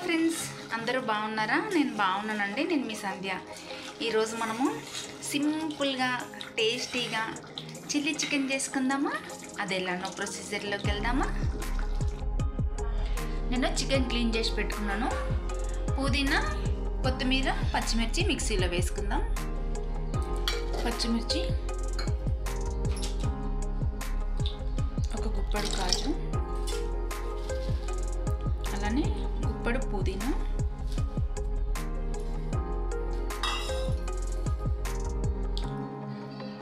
Hello friends, అందరూ బాగున్నారా? నేను బాగున్నానండి. నేను మీ సంధ్య. ఈరోజు మనము సింపుల్గా టేస్టీగా చిల్లీ చికెన్ చేసుకుందామా? అది ఎలానో ప్రొసీజర్లోకి వెళ్దామా? నేను చికెన్ క్లీన్ చేసి పెట్టుకున్నాను. పుదీనా, కొత్తిమీర, పచ్చిమిర్చి మిక్సీలో వేసుకుందాం. పచ్చిమిర్చి, ఒక గుప్పడు కాజు, అలానే గుప్పడు పుదీనా,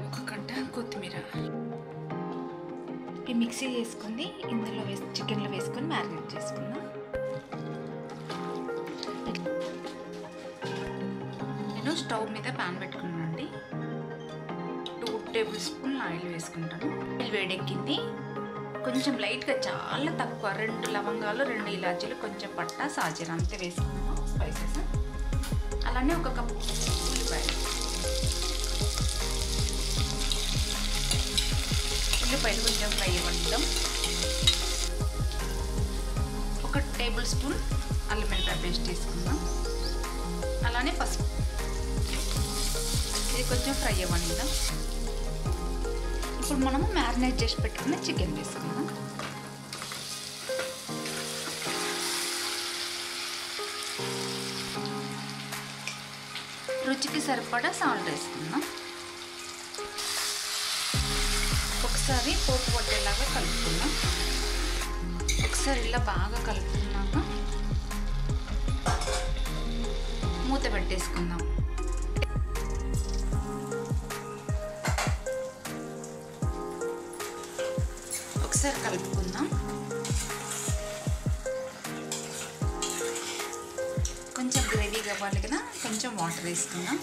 ఒక గంట కొత్తిమీర. ఈ మిక్సీ చేసుకుంది ఇందులో చికెన్లో వేసుకొని మ్యారినేట్ చేసుకుందాం. నేను స్టవ్ మీద ప్యాన్ పెట్టుకున్నాను అండి. 2 టేబుల్ స్పూన్ ఆయిల్ వేసుకుంటాను. ఆయిల్ వేడెక్కింది. కొంచెం లైట్గా, చాలా తక్కువ, 2 లవంగాలు, 2 ఇలాచీలు, కొంచెం పట్టా, సాజీర అంతే వేసుకున్నాము స్పైసెస్. అలానే ఒక కప్పు ఉల్లిపాయలు కొంచెం ఫ్రై అవ్వడం. 1 టేబుల్ స్పూన్ అల్లం వెల్లుల్లి పేస్ట్ తీసుకుందాం. అలానే పసుపు, ఇది కొంచెం ఫ్రై అవ్వనిద్దాం. ఇప్పుడు మనము మ్యారినేట్ చేసి పెట్టుకున్న చికెన్ వేసుకుందాం. రుచికి సరిపడా సాల్ట్ వేసుకుందాం. ఒకసారి పోపు పట్టేలాగా కలుపుకుందాం. ఒకసారి ఇలా బాగా కలుపుకున్నాక మూత పెట్టేసుకుందాం. ఒకసారి కలుపుకుందాం. కొంచెం గ్రేవీ కావాలి కదా, కొంచెం వాటర్ వేసుకుందాం.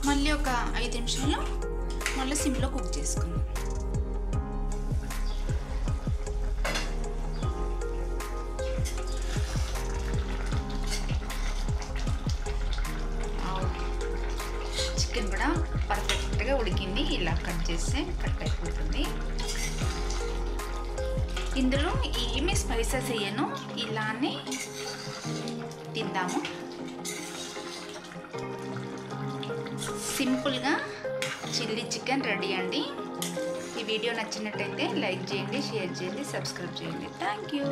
మళ్ళీ ఒక 5 నిమిషాలు మళ్ళీ సిమ్లో కుక్ చేసుకుందాం. చికెన్ కూడా పర్ఫెక్ట్గా ఉడికింది. ఇలా కట్ చేస్తే కట్ అయిపోతుంది. ఇందులో ఏమి స్పైసెస్ వేయను, ఇలానే తిందాము. సింపుల్గా చిల్లీ చికెన్ రెడీ అండి. ఈ వీడియో నచ్చినట్టయితే లైక్ చేయండి, షేర్ చేయండి, సబ్స్క్రైబ్ చేయండి. Thank you.